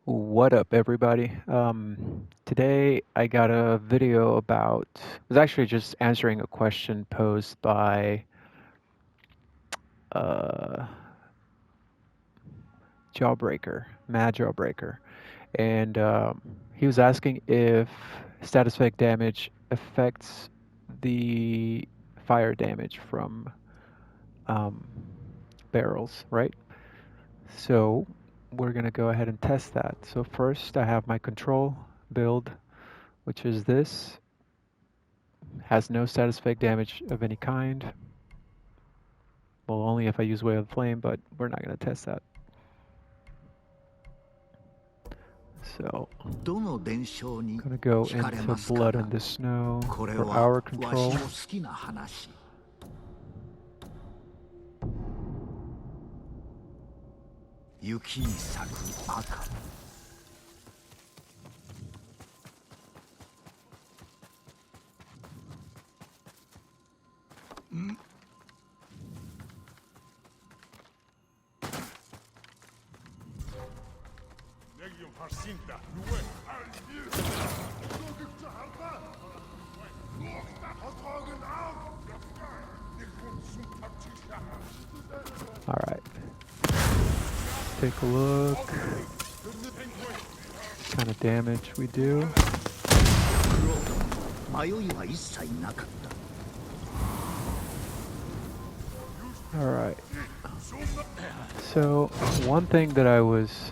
What up, everybody? Today I got a video about, I was actually just answering a question posed by uh, Mad Jawbreaker, and he was asking if status effect damage affects the fire damage from um, barrels, right? So we're gonna go ahead and test that. So first I have my control build, which is this. Has no status effect damage of any kind. Well, only if I use Way of the Flame, but we're not going to test that. So, I'm going to go into Blood in the Snow for our control. All right. Take a look. What kind of damage we do. Alright. So, one thing that I was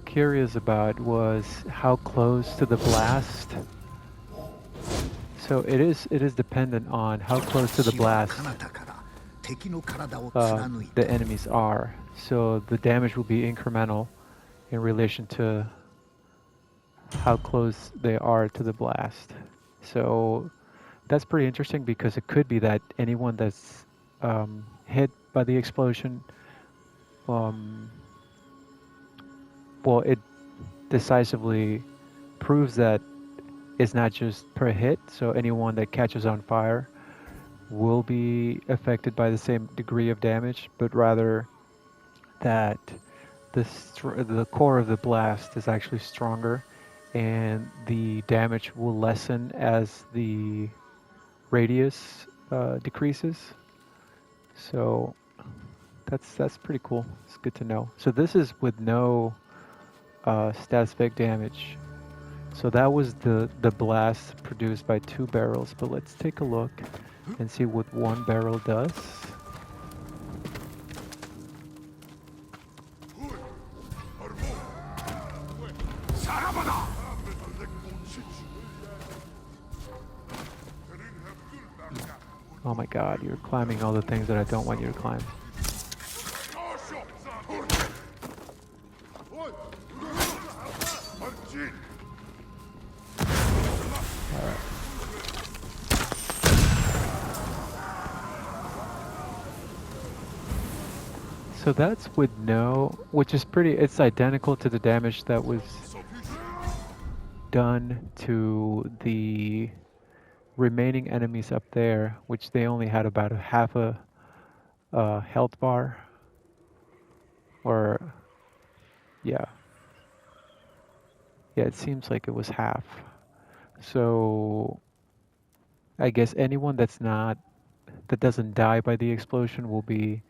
curious about was how close to the blast. So it is dependent on how close to the blast the enemies are. So the damage will be incremental in relation to how close they are to the blast. So that's pretty interesting because it could be that anyone that's hit by the explosion, well, it decisively proves that it's not just per hit, so anyone that catches on fire will be affected by the same degree of damage, but rather that the core of the blast is actually stronger and the damage will lessen as the radius decreases. So that's pretty cool. It's good to know. So this is with no status effect damage. So that was the blast produced by 2 barrels, but let's take a look and see what 1 barrel does. Oh my god, you're climbing all the things that I don't want you to climb. Alright. So that's with no, which is pretty, it's identical to the damage that was done to the remaining enemies up there, which they only had about a half a health bar. Or, yeah. Yeah, it seems like it was half. So, I guess anyone that doesn't die by the explosion will be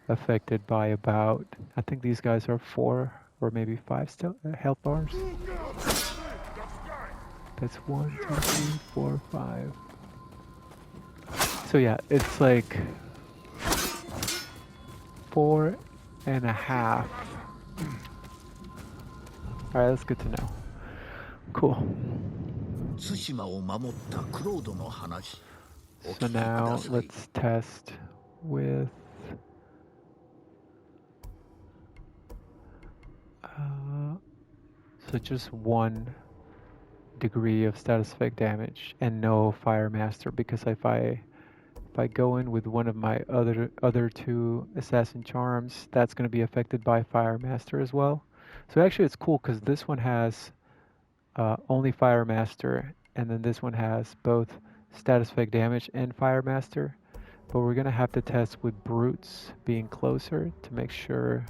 affected by about, I think these guys are 4 or maybe 5 health bars. That's 1, 2, 3, 4, 5. So yeah, it's like 4.5. Alright, that's good to know. Cool. So now let's test with so just 1 degree of status effect damage and no Fire Master, because if I go in with one of my other 2 Assassin Charms, that's going to be affected by Fire Master as well. So actually it's cool because this one has only Fire Master, and then this one has both status effect damage and Fire Master. But we're going to have to test with Brutes being closer to make sure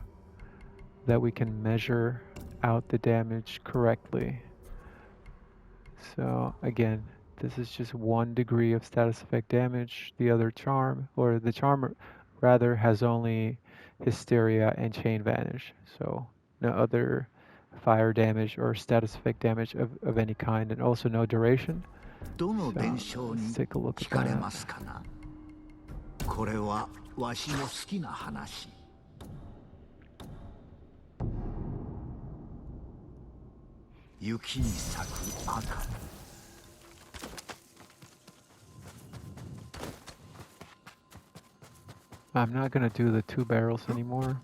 that we can measure out the damage correctly. So again, this is just 1 degree of status effect damage. The other charm, or the charm rather, has only Hysteria and Chain Vanish. So no other fire damage or status effect damage of any kind, and also no duration. So let's take a look at that. これはわしの好きな話。雪に咲く赤。I'm not gonna do the 2 barrels anymore.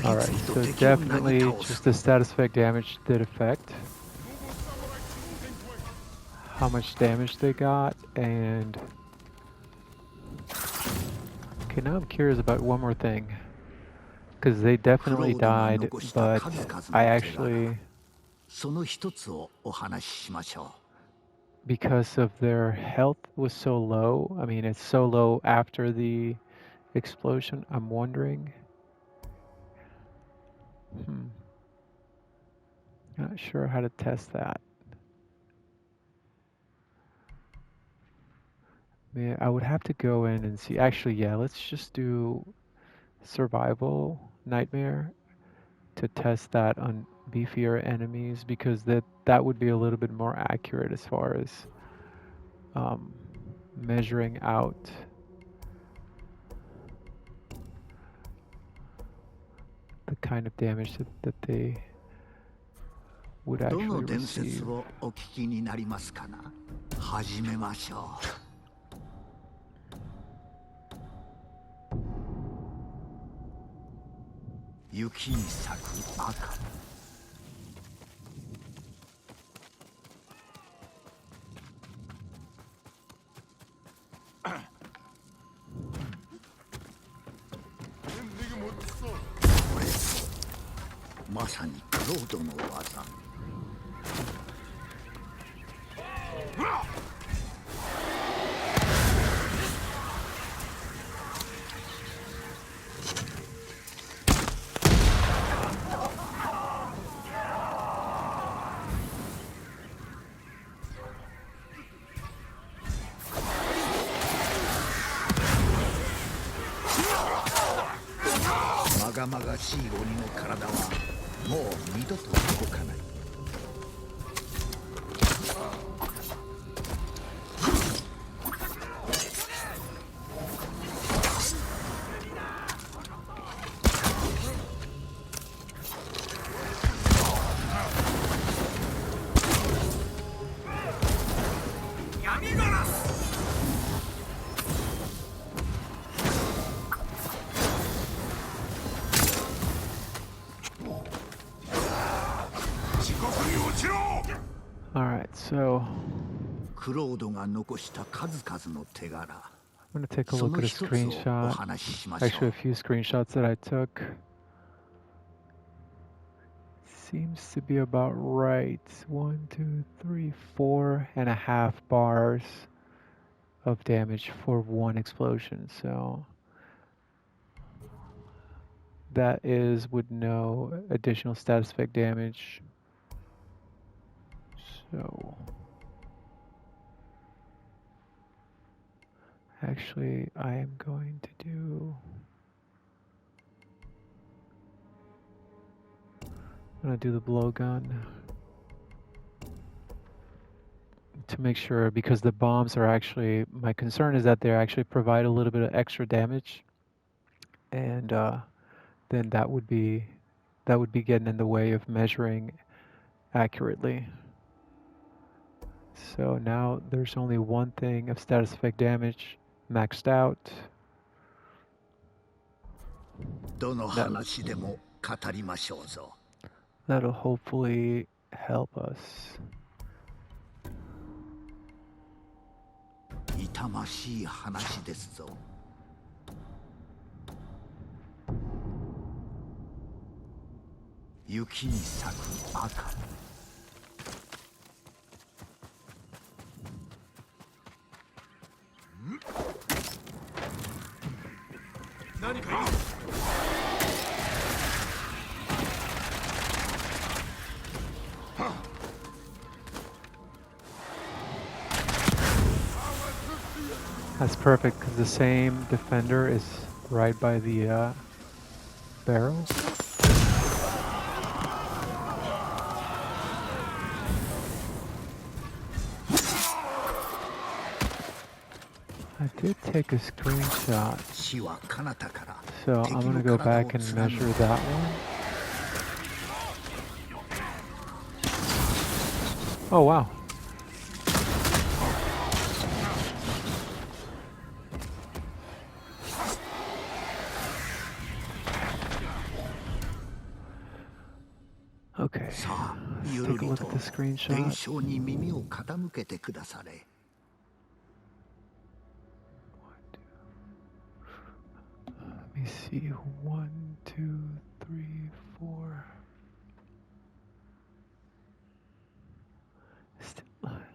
Alright, so definitely just the status effect damage did affect how much damage they got, and okay, now I'm curious about one more thing, because they definitely died, but I actually, because of their health was so low, I mean it's so low after the explosion, I'm wondering, not sure how to test that. Yeah, I would have to go in and see. Actually, yeah, let's just do survival nightmare to test that on beefier enemies, because that would be a little bit more accurate as far as measuring out the kind of damage that they would actually receive. 雪に咲く赤。これぞまさにクロードの技。まがまがしい鬼の体はもう二度と動かない。Alright, soクロードが残した数々の手柄。 I'm going to take a look at a screenshot, actually a few screenshots that I took. Seems to be about right. 1, 2, 3, 4.5 bars of damage for 1 explosion, so that is with no additional status effect damage. So actually I am going to do, I'm going to do the blowgun to make sure, because the bombs are actually, my concern is that they actually provide a little bit of extra damage, and then that would be getting in the way of measuring accurately. So now there's only one thing of status effect damage maxed out. That'll hopefully help us. 痛ましい話ですぞ。雪に咲く赤。何かいる。That's perfect because the same defender is right by the barrel. I did take a screenshot, 死は彼方から。 so I'm gonna go back and measure that one. Oh wow. Okay, let's take a look at the screenshot. 伝承に耳を傾けてくだされ。Let me see. 1, 2, 3, 4.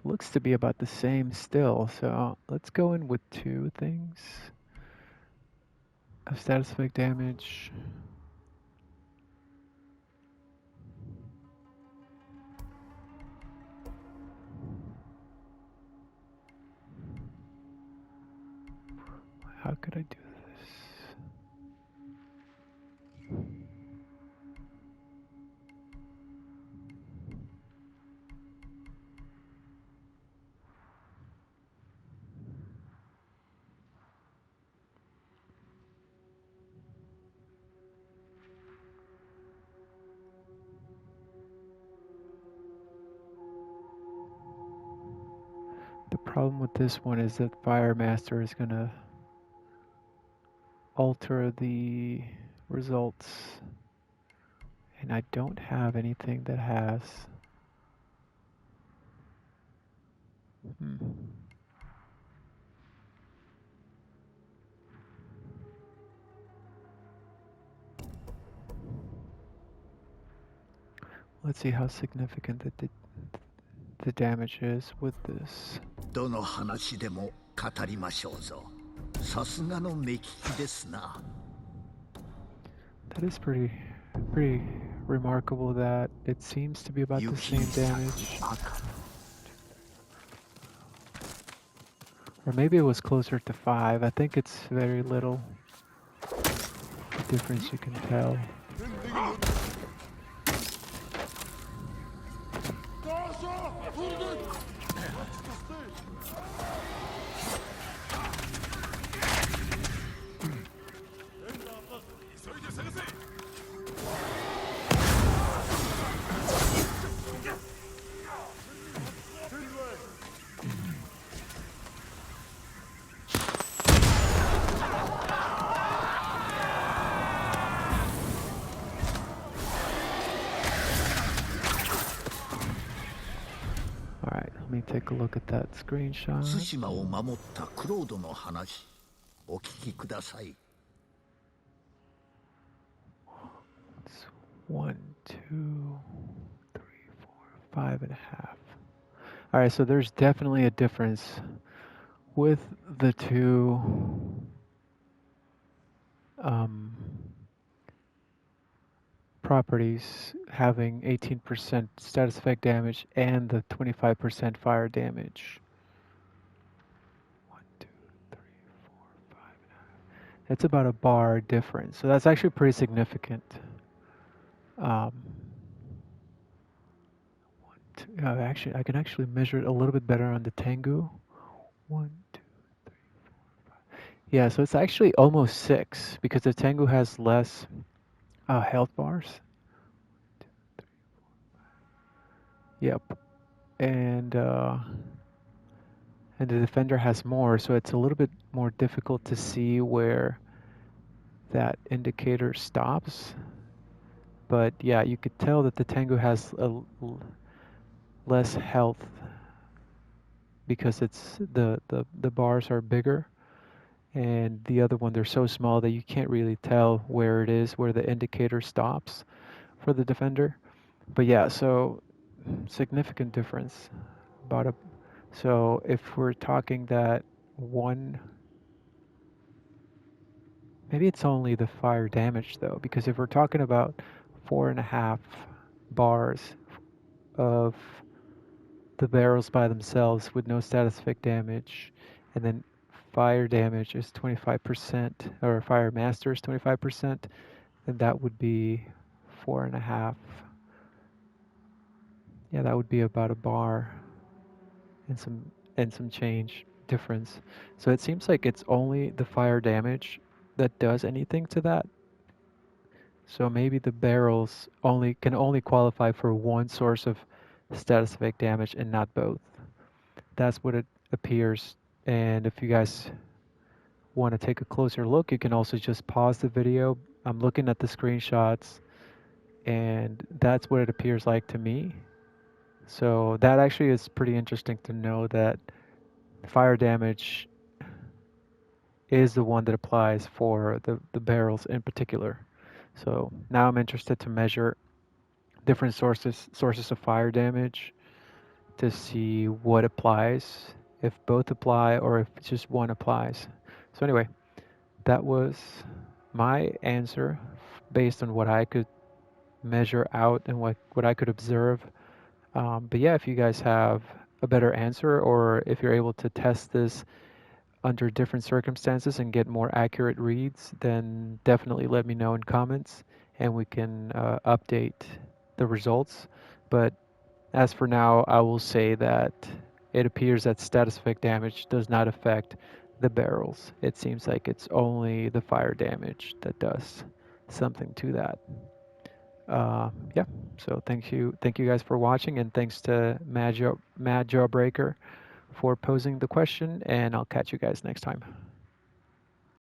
Looks to be about the same still, so let's go in with 2 things of status effect damage. How could I do this? The problem with this one is that Fire Master is going to alter the results, and I don't have anything that has. Let's see how significant the damage is with this. どの話でも語りましょうぞ。さすがの目利きですな。 That is pretty remarkable that it seems to be about the same damage. Or maybe it was closer to 5. I think it's very little difference you can tell. Let me take a look at that screenshot. 対馬を守ったクロードの話、お聞きください。It's 1, 2, 3, 4, 5.5. All right, so there's definitely a difference with the two properties having 18% status effect damage and the 25% fire damage. 1, 2, 3, 4, 5. It's about a bar difference, so that's actually pretty significant. 1, 2, actually, I can actually measure it a little bit better on the Tengu. 1, 2, 3, 4, 5. Yeah, so it's actually almost 6 because the Tengu has less health bars. 1, 2, 3, 4, 5. Yep, and the defender has more, so it's a little bit more difficult to see where that indicator stops. But yeah, you could tell that the Tengu has less health because it's the bars are bigger, and the other one they're so small that you can't really tell where it is, where the indicator stops for the defender. But yeah, so significant difference. About a So if we're talking that one, maybe it's only the fire damage though, because if we're talking about 4.5 bars of the barrels by themselves with no status effect damage, and then fire damage is 25%, or fire master is 25%, then that would be 4.5. Yeah, that would be about a bar and some change difference. So it seems like it's only the fire damage that does anything to that. So maybe the barrels only qualify for one source of status effect damage and not both. That's what it appears. And if you guys want to take a closer look, you can also just pause the video. I'm looking at the screenshots, and that's what it appears like to me. So that actually is pretty interesting to know that fire damage is the one that applies for the barrels in particular. So now I'm interested to measure different sources of fire damage to see what applies, if both apply or if just one applies. So anyway, that was my answer based on what I could measure out and what I could observe. But yeah, if you guys have a better answer, or if you're able to test this under different circumstances and get more accurate reads, then definitely let me know in comments and we can update the results. But as for now, I will say that it appears that status effect damage does not affect the barrels. It seems like it's only the fire damage that does something to that. Yeah, so thank you guys for watching, and thanks to Mad Jawbreaker for posing the question, and I'll catch you guys next time.